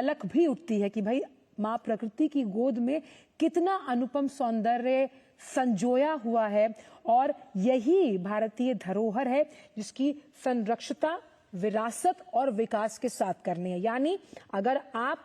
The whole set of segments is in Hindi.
ललक भी उठती है कि भाई माँ प्रकृति की गोद में कितना अनुपम सौंदर्य संजोया हुआ है और यही भारतीय धरोहर है जिसकी संरक्षता, विरासत और विकास के साथ करनी है। यानी अगर आप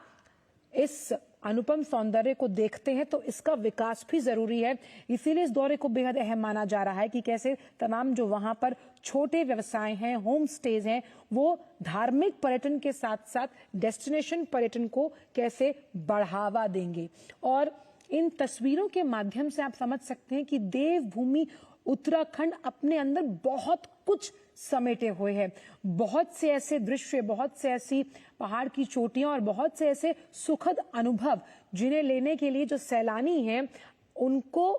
इस अनुपम सौंदर्य को देखते हैं तो इसका विकास भी जरूरी है। इसीलिए इस दौरे को बेहद अहम माना जा रहा है कि कैसे तमाम जो वहां पर छोटे व्यवसाय हैं, होम स्टेज हैं, वो धार्मिक पर्यटन के साथ साथ डेस्टिनेशन पर्यटन को कैसे बढ़ावा देंगे। और इन तस्वीरों के माध्यम से आप समझ सकते हैं कि देवभूमि उत्तराखंड अपने अंदर बहुत कुछ समेटे हुए हैं। बहुत से ऐसे दृश्य, बहुत से ऐसी पहाड़ की चोटियां और बहुत से ऐसे सुखद अनुभव जिन्हें लेने के लिए जो सैलानी हैं उनको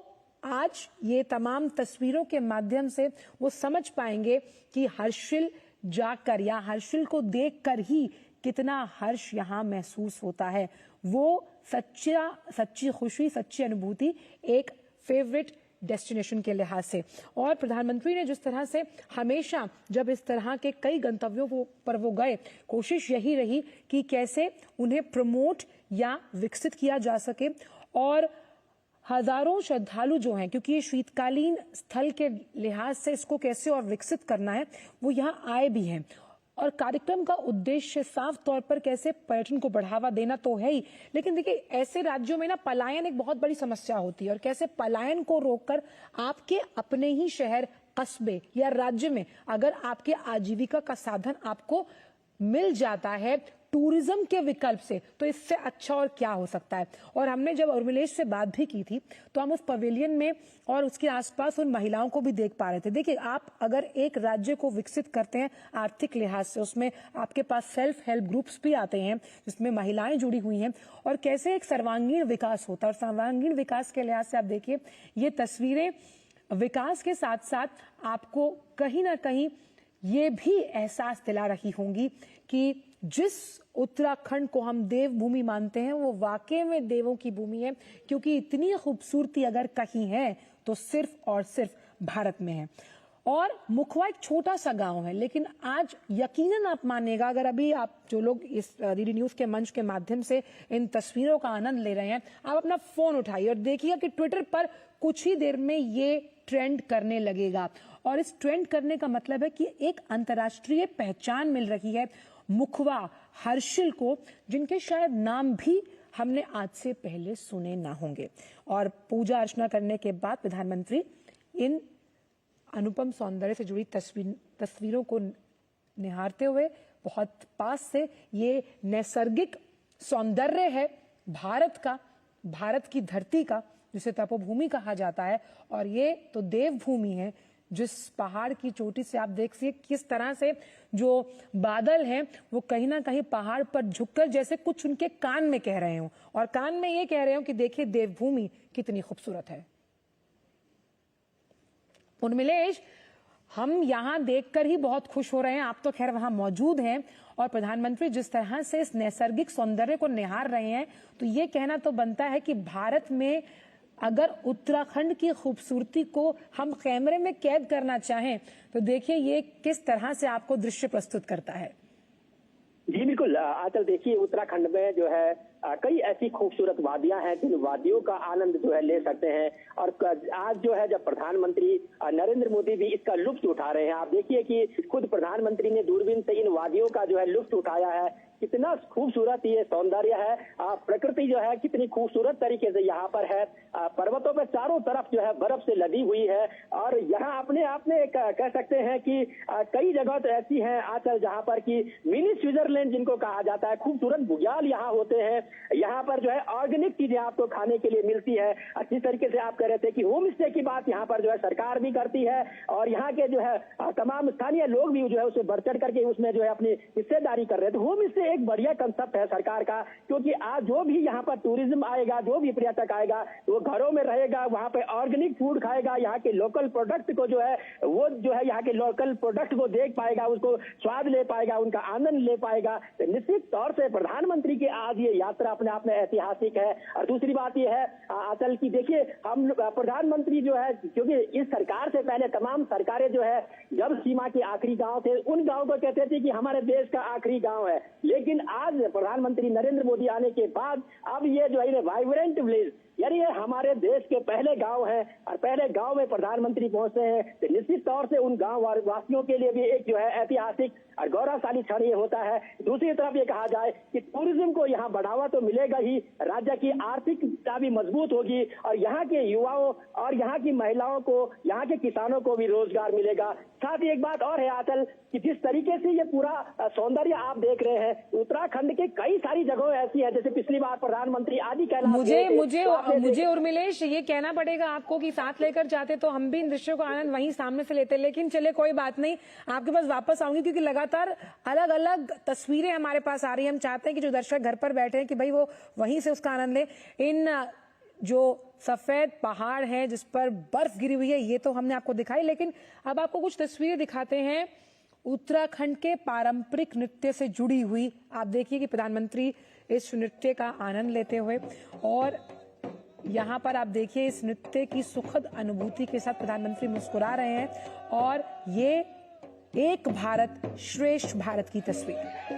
आज ये तमाम तस्वीरों के माध्यम से वो समझ पाएंगे कि हर्षिल जाकर या हर्षिल को देखकर ही कितना हर्ष यहाँ महसूस होता है। वो सच्ची खुशी, सच्ची अनुभूति एक फेवरेट डेस्टिनेशन के लिहाज से। और प्रधानमंत्री ने जिस तरह से हमेशा जब इस तरह के कई गंतव्यों पर वो गए, कोशिश यही रही कि कैसे उन्हें प्रमोट या विकसित किया जा सके। और हजारों श्रद्धालु जो हैं, क्योंकि ये शीतकालीन स्थल के लिहाज से इसको कैसे और विकसित करना है, वो यहाँ आए भी हैं। और कार्यक्रम का उद्देश्य साफ तौर पर कैसे पर्यटन को बढ़ावा देना तो है ही, लेकिन देखिए ऐसे राज्यों में ना पलायन एक बहुत बड़ी समस्या होती है और कैसे पलायन को रोककर आपके अपने ही शहर, कस्बे या राज्य में अगर आपके आजीविका का साधन आपको मिल जाता है टूरिज्म के विकल्प से, तो इससे अच्छा और क्या हो सकता है। और हमने जब उर्मिलेश से बात भी की थी तो हम उस पवेलियन में और उसके आसपास उन महिलाओं को भी देख पा रहे थे। देखिए, आप अगर एक राज्य को विकसित करते हैं आर्थिक लिहाज से, उसमें आपके पास सेल्फ हेल्प ग्रुप्स भी आते हैं जिसमें महिलाएं जुड़ी हुई हैं और कैसे एक सर्वांगीण विकास होता है। और सर्वांगीण विकास के लिहाज से आप देखिए, ये तस्वीरें विकास के साथ साथ आपको कहीं ना कहीं ये भी एहसास दिला रही होंगी कि जिस उत्तराखंड को हम देवभूमि मानते हैं वो वाकई में देवों की भूमि है, क्योंकि इतनी खूबसूरती अगर कहीं है तो सिर्फ और सिर्फ भारत में है। और मुखवा एक छोटा सा गांव है, लेकिन आज यकीनन आप मानिएगा, अगर अभी आप जो लोग इस डीडी न्यूज के मंच के माध्यम से इन तस्वीरों का आनंद ले रहे हैं, आप अपना फोन उठाइए और देखिएगा कि ट्विटर पर कुछ ही देर में ये ट्रेंड करने लगेगा। और इस ट्रेंड करने का मतलब है कि एक अंतर्राष्ट्रीय पहचान मिल रही है मुखवा, हर्षिल को, जिनके शायद नाम भी हमने आज से पहले सुने ना होंगे। और पूजा अर्चना करने के बाद प्रधानमंत्री इन अनुपम सौंदर्य से जुड़ी तस्वीरों को निहारते हुए बहुत पास से, ये नैसर्गिक सौंदर्य है भारत का, भारत की धरती का, जिसे तपोभूमि कहा जाता है। और ये तो देवभूमि है जिस पहाड़ की चोटी से आप देख सकते किस तरह से जो बादल हैं वो कहीं ना कहीं पहाड़ पर झुककर जैसे कुछ उनके कान में कह रहे हो, और कान में ये कह रहे हो कि देखिए देवभूमि कितनी खूबसूरत है। उर्मिलेश, हम यहाँ देखकर ही बहुत खुश हो रहे हैं, आप तो खैर वहां मौजूद हैं, और प्रधानमंत्री जिस तरह से इस नैसर्गिक सौंदर्य को निहार रहे हैं, तो ये कहना तो बनता है कि भारत में अगर उत्तराखंड की खूबसूरती को हम कैमरे में कैद करना चाहें तो देखिए ये किस तरह से आपको दृश्य प्रस्तुत करता है। जी बिल्कुल आंचल, देखिए उत्तराखंड में जो है कई ऐसी खूबसूरत वादियां हैं जिन वादियों का आनंद जो है ले सकते हैं। और आज जो है जब प्रधानमंत्री नरेंद्र मोदी भी इसका लुत्फ उठा रहे हैं, आप देखिए कि खुद प्रधानमंत्री ने दूरबीन से इन वादियों का जो है लुत्फ उठाया है। कितना खूबसूरत ये सौंदर्य है, प्रकृति जो है कितनी खूबसूरत तरीके से यहाँ पर है। पर्वतों पर चारों तरफ जो है बर्फ से लदी हुई है, और यहाँ अपने आप में कह सकते हैं कि कई जगह तो ऐसी हैं आंचल जहाँ पर कि मिनी स्विट्जरलैंड जिनको कहा जाता है। खूबसूरत बुग्याल यहाँ होते हैं, यहाँ पर जो है ऑर्गेनिक चीजें आपको खाने के लिए मिलती है। अच्छी तरीके से आप कह रहे थे कि होम स्टे की बात यहाँ पर जो है सरकार भी करती है, और यहाँ के जो है तमाम स्थानीय लोग भी जो है उसे बढ़ चढ़ करके उसमें जो है अपनी हिस्सेदारी कर रहे हैं। तो होम स्टे एक बढ़िया कंसेप्ट है सरकार का, क्योंकि आज जो भी यहाँ पर टूरिज्म आएगा, जो भी पर्यटक आएगा, वो घरों में रहेगा, वहाँ पे ऑर्गेनिक फूड खाएगा, यहाँ के लोकल प्रोडक्ट को जो है वो जो है यहाँ के लोकल प्रोडक्ट को देख पाएगा, उसको स्वाद ले पाएगा, उनका आनंद ले पाएगा। तो निश्चित तौर से प्रधानमंत्री की आज ये यात्रा अपने आप में ऐतिहासिक है। और दूसरी बात ये है आंचल की, देखिए हम प्रधानमंत्री जो है, क्योंकि इस सरकार से पहले तमाम सरकारें जो है जब सीमा के आखिरी गांव थे उन गांव को कहते थे कि हमारे देश का आखिरी गांव है, लेकिन आज प्रधानमंत्री नरेंद्र मोदी आने के बाद अब ये जो है वाइब्रेंट विलेज, यानी ये हमारे देश के पहले गांव हैं और पहले गांव में प्रधानमंत्री पहुंचते हैं तो निश्चित तौर से उन गांव वासियों के लिए भी एक जो है ऐतिहासिक और गौरवशाली क्षण ये होता है। दूसरी तरफ ये कहा जाए कि टूरिज्म को यहाँ बढ़ावा तो मिलेगा ही, राज्य की आर्थिकता भी मजबूत होगी और यहाँ के युवाओं और यहाँ की महिलाओं को, यहाँ के किसानों को भी रोजगार मिलेगा। साथ ही एक बात और है आंचल कि जिस तरीके से ये पूरा सौंदर्य आप देख रहे हैं, उत्तराखंड के कई सारी जगह ऐसी है, जैसे पिछली बार प्रधानमंत्री आदि कैलाश मुझे उर्मिलेश ये कहना पड़ेगा आपको कि साथ लेकर जाते तो हम भी इन दृश्यों का आनंद वहीं सामने से लेते, लेकिन चले कोई बात नहीं, आपके पास वापस आऊंगी क्योंकि लगातार अलग अलग तस्वीरें हमारे पास आ रही है। हम चाहते हैं कि जो दर्शक घर पर बैठे हैं कि भाई वो वहीं से उसका आनंद ले। इन जो सफेद पहाड़ है जिस पर बर्फ गिरी हुई है ये तो हमने आपको दिखाई, लेकिन अब आपको कुछ तस्वीरें दिखाते हैं उत्तराखंड के पारंपरिक नृत्य से जुड़ी हुई। आप देखिए कि प्रधानमंत्री इस नृत्य का आनंद लेते हुए, और यहाँ पर आप देखिए इस नृत्य की सुखद अनुभूति के साथ प्रधानमंत्री मुस्कुरा रहे हैं, और ये एक भारत श्रेष्ठ भारत की तस्वीर।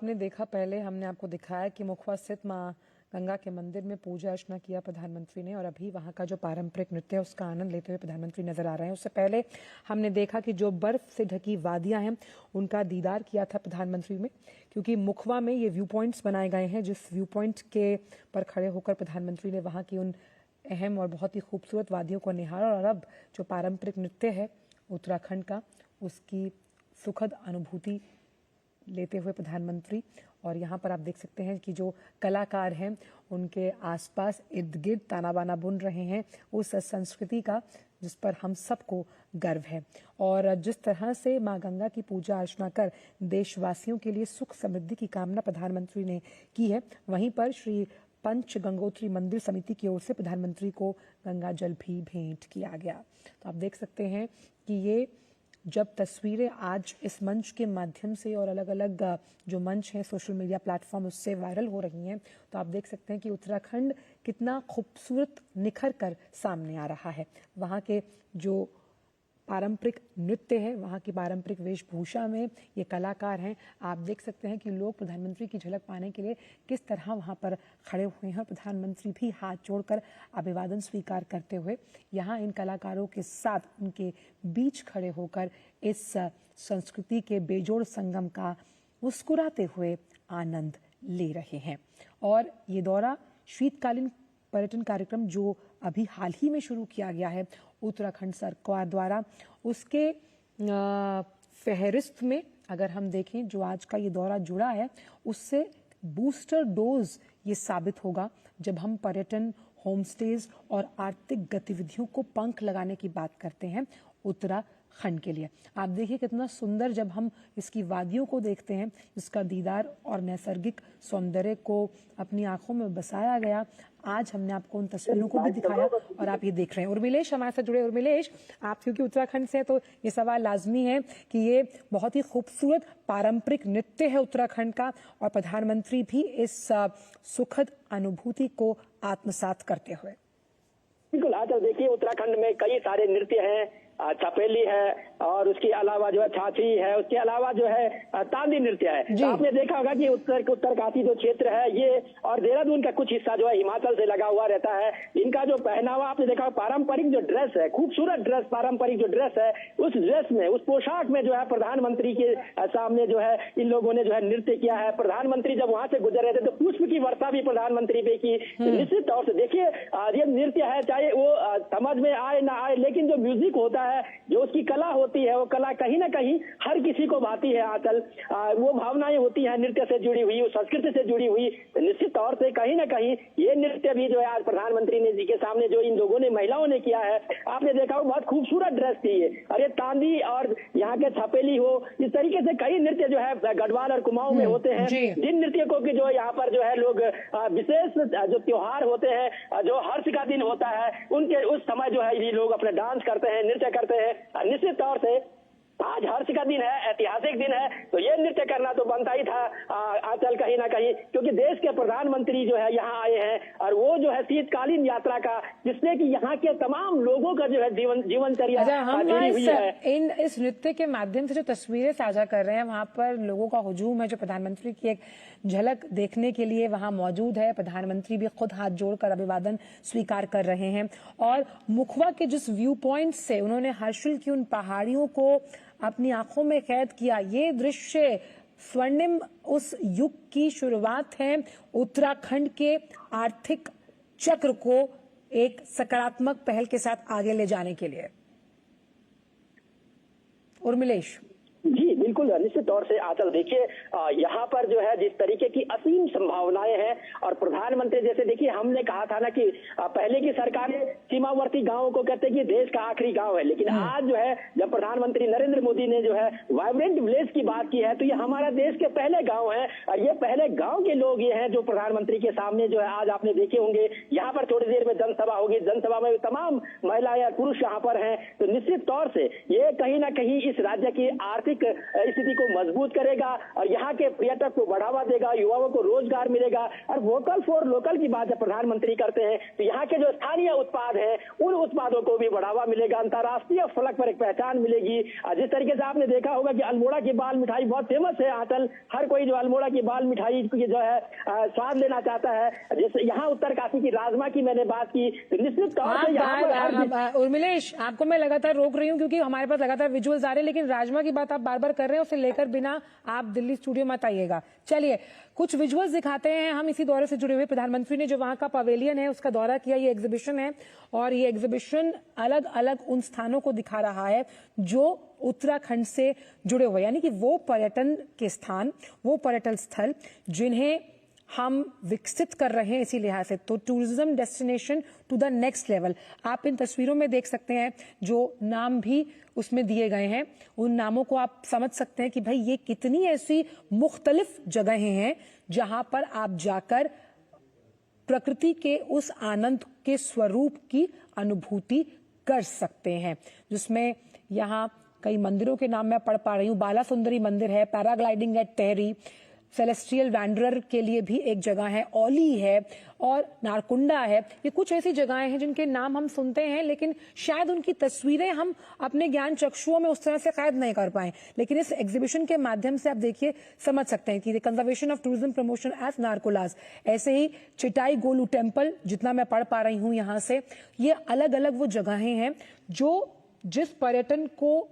आपने देखा, पहले हमने आपको दिखाया कि मुखवा स्थित मां गंगा के मंदिर में पूजा अर्चना किया प्रधानमंत्री ने, और अभी वहां का जो पारंपरिक नृत्य है उसका आनंद लेते हुए प्रधानमंत्री नजर आ रहे हैं। उससे पहले हमने देखा कि जो बर्फ से ढकी वादियां हैं उनका दीदार किया था प्रधानमंत्री में, क्योंकि मुखवा में ये व्यू पॉइंट्स बनाए गए हैं, जिस व्यू पॉइंट के पर खड़े होकर प्रधानमंत्री ने वहां की उन अहम और बहुत ही खूबसूरत वादियों को निहारा। और अब जो पारंपरिक नृत्य है उत्तराखंड का, उसकी सुखद अनुभूति लेते हुए प्रधानमंत्री, और यहाँ पर आप देख सकते हैं कि जो कलाकार हैं उनके आसपास इर्द गिर्द ताना बाना बुन रहे हैं उस संस्कृति का जिस पर हम सबको गर्व है। और जिस तरह से मां गंगा की पूजा अर्चना कर देशवासियों के लिए सुख समृद्धि की कामना प्रधानमंत्री ने की है, वहीं पर श्री पंच गंगोत्री मंदिर समिति की ओर से प्रधानमंत्री को गंगा जल भी भेंट किया गया। तो आप देख सकते हैं कि ये जब तस्वीरें आज इस मंच के माध्यम से और अलग अलग जो मंच हैं सोशल मीडिया प्लेटफॉर्म उससे वायरल हो रही हैं, तो आप देख सकते हैं कि उत्तराखंड कितना खूबसूरत निखर कर सामने आ रहा है। वहाँ के जो पारंपरिक नृत्य है, वहाँ की पारंपरिक वेशभूषा में ये कलाकार हैं, आप देख सकते हैं कि लोग प्रधानमंत्री की झलक पाने के लिए किस तरह वहाँ पर खड़े हुए हैं। प्रधानमंत्री भी हाथ जोड़कर अभिवादन स्वीकार करते हुए यहाँ इन कलाकारों के साथ उनके बीच खड़े होकर इस संस्कृति के बेजोड़ संगम का मुस्कुराते हुए आनंद ले रहे हैं। और ये दौरा शीतकालीन पर्यटन कार्यक्रम जो अभी हाल ही में शुरू किया गया है उत्तराखंड सरकार द्वारा, उसके फहरिस्त में अगर हम देखें जो आज का ये दौरा जुड़ा है उससे बूस्टर डोज ये साबित होगा जब हम पर्यटन, होमस्टेज और आर्थिक गतिविधियों को पंख लगाने की बात करते हैं उत्तराखंड के लिए। आप देखिए कितना सुंदर जब हम इसकी वादियों को देखते हैं, इसका दीदार और नैसर्गिक सौंदर्य को अपनी आंखों में बसाया गया। आज हमने आपको उन तस्वीरों को भी दिखाया और आप ये देख रहे हैं। उर्मिलेश हमारे साथ जुड़े। उर्मिलेश, आप क्योंकि उत्तराखंड से हैं तो ये सवाल लाजमी है कि ये बहुत ही खूबसूरत पारंपरिक नृत्य है उत्तराखंड का, और प्रधानमंत्री भी इस सुखद अनुभूति को आत्मसात करते हुए। बिल्कुल, आज देखिए उत्तराखंड में कई सारे नृत्य हैं, छपेली है और उसके अलावा जो है छाछी है, उसके अलावा जो है तांदी नृत्य है। तो आपने देखा होगा कि उत्तरकाशी जो क्षेत्र है ये और देहरादून का कुछ हिस्सा जो है हिमाचल से लगा हुआ रहता है। इनका जो पहनावा आपने देखा, पारंपरिक जो ड्रेस है, खूबसूरत ड्रेस, पारंपरिक जो ड्रेस है, उस ड्रेस में, उस पोशाक में जो है प्रधानमंत्री के सामने जो है इन लोगों ने जो है नृत्य किया है। प्रधानमंत्री जब वहां से गुजर रहे थे तो पुष्प की वर्षा भी प्रधानमंत्री पे की। निश्चित तौर से देखिए ये नृत्य है, चाहे वो समझ में आए ना आए, लेकिन जो म्यूजिक होता है, जो उसकी कला होती है, वो कला कहीं ना कहीं हर किसी को भाती है। आंचल, वो भावनाएं होती है नृत्य से जुड़ी हुई, उस संस्कृति से जुड़ी हुई। तो निश्चित तौर से कहीं ना कहीं ये नृत्य भी जो है आज प्रधानमंत्री ने जी के सामने जो इन लोगों ने, महिलाओं ने किया है, आपने देखा बहुत खूबसूरत ड्रेस थी ये। और ये तांदी और यहाँ के छपेली हो, इस तरीके से कई नृत्य जो है गढ़वाल और कुमाऊं में होते हैं, जिन नृत्यकों की जो यहाँ पर जो है लोग विशेष जो त्योहार होते हैं, जो हर्ष का दिन होता है, उनके उस समय जो है ये लोग अपने डांस करते हैं, नृत्य करते हैं। निश्चित तौर से आज हर्ष का दिन है, ऐतिहासिक दिन है, तो ये नृत्य करना तो बनता ही था आंचल कहीं ना कहीं, क्योंकि देश के प्रधानमंत्री जो है यहाँ आए हैं और वो जो है शीतकालीन यात्रा का, जिससे कि यहाँ के तमाम लोगों का जो है जीवनचर्या जुड़ी हुई है। इस नृत्य के माध्यम से जो तस्वीरें साझा कर रहे हैं, वहाँ पर लोगों का हुजूम है जो प्रधानमंत्री की एक झलक देखने के लिए वहाँ मौजूद है। प्रधानमंत्री भी खुद हाथ जोड़कर अभिवादन स्वीकार कर रहे हैं, और मुखवा के जिस व्यू पॉइंट से उन्होंने हर्षिल की उन पहाड़ियों को अपनी आंखों में कैद किया, ये दृश्य स्वर्णिम उस युग की शुरुआत है उत्तराखंड के आर्थिक चक्र को एक सकारात्मक पहल के साथ आगे ले जाने के लिए। उर्मिलेश जी बिल्कुल, निश्चित तौर से आंचल देखिए यहाँ पर जो है जिस तरीके की असीम संभावनाएं हैं, और प्रधानमंत्री जैसे देखिए हमने कहा था ना कि पहले की सरकारें सीमावर्ती गांवों को कहते कि देश का आखिरी गांव है, लेकिन आज जो है जब प्रधानमंत्री नरेंद्र मोदी ने जो है वाइब्रेंट विलेज की बात की है, तो ये हमारा देश के पहले गाँव है, और ये पहले गाँव के लोग ये हैं जो प्रधानमंत्री के सामने जो है आज आपने देखे होंगे। यहाँ पर थोड़ी देर में जनसभा होगी, जनसभा में तमाम महिलाएं और पुरुष यहाँ पर हैं। तो निश्चित तौर से ये कहीं ना कहीं इस राज्य की आर्थिक स्थिति को मजबूत करेगा और यहाँ के पर्यटक को बढ़ावा देगा, युवाओं को रोजगार मिलेगा। और वोकल फॉर लोकल की बात जब प्रधानमंत्री करते हैं तो यहाँ के जो स्थानीय उत्पाद हैं उन उत्पादों को भी बढ़ावा मिलेगा, अंतर्राष्ट्रीय फलक पर एक पहचान मिलेगी। जिस तरीके से आपने देखा होगा कि अल्मोड़ा की बाल मिठाई बहुत फेमस है आंचल, हर कोई जो अल्मोड़ा की बाल मिठाई की जो है स्वाद लेना चाहता है। जैसे यहाँ उत्तरकाशी की राजमा की मैंने बात की, तो निश्चित तौर से यहाँ पर उर्मिलेश, आपको मैं लगातार रोक रही हूँ क्योंकि हमारे पास लगातार विजुअल्स आ रहे हैं, लेकिन राजमा की बात आप बार बार कर रहे हैं, उसे लेकर बिना आप दिल्ली स्टूडियो मत आइएगा। चलिए कुछ विजुअल्स दिखाते हैं हम इसी दौरे से जुड़े हुए। प्रधानमंत्री ने जो वहां का पवेलियन है उसका दौरा किया, ये एग्जीबिशन है और ये एग्जीबिशन अलग अलग उन स्थानों को दिखा रहा है जो उत्तराखंड से जुड़े हुए, यानी कि वो पर्यटन के स्थान, वो पर्यटन स्थल जिन्हें हम विकसित कर रहे हैं इसी लिहाज से। तो tourism destination to the next level, आप इन तस्वीरों में देख सकते हैं जो नाम भी उसमें दिए गए हैं, उन नामों को आप समझ सकते हैं कि भाई ये कितनी ऐसी मुख्तलिफ जगहें हैं जहां पर आप जाकर प्रकृति के उस आनंद के स्वरूप की अनुभूति कर सकते हैं। जिसमें यहाँ कई मंदिरों के नाम मैं पढ़ पा रही हूँ, बाला सुंदरी मंदिर है, paragliding eight Tehri, celestial wanderer के लिए भी एक जगह है, ओली है और नारकुंडा है। ये कुछ ऐसी जगहें हैं जिनके नाम हम सुनते हैं लेकिन शायद उनकी तस्वीरें हम अपने ज्ञान चक्षुओं में उस तरह से कैद नहीं कर पाए, लेकिन इस एग्जीबिशन के माध्यम से आप देखिए समझ सकते हैं कि conservation of tourism promotion as नारकोलास। ऐसे ही चिटाई गोलू टेम्पल, जितना मैं पढ़ पा रही हूँ यहाँ से, ये अलग अलग वो जगहें हैं जो जिस पर्यटन को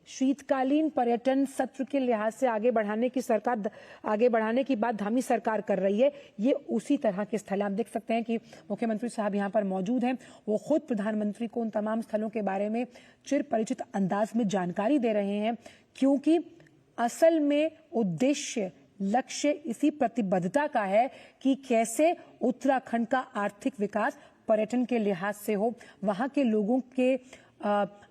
शीतकालीन पर्यटन सत्र के लिहाज से आगे बढ़ाने की बात धामी सरकार कर रही है, ये उसी तरह के स्थल। आप देख सकते हैं कि मुख्यमंत्री साहब यहाँ पर मौजूद हैं, वो खुद प्रधानमंत्री को उन तमाम स्थलों के बारे में चिर परिचित अंदाज में जानकारी दे रहे हैं, क्योंकि असल में उद्देश्य लक्ष्य इसी प्रतिबद्धता का है कि कैसे उत्तराखंड का आर्थिक विकास पर्यटन के लिहाज से हो, वहां के लोगों के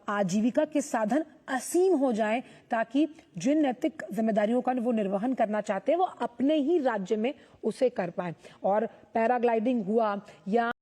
आजीविका के साधन असीम हो जाएं, ताकि जिन नैतिक जिम्मेदारियों का वो निर्वहन करना चाहते हैं वो अपने ही राज्य में उसे कर पाएं। और पैराग्लाइडिंग हुआ या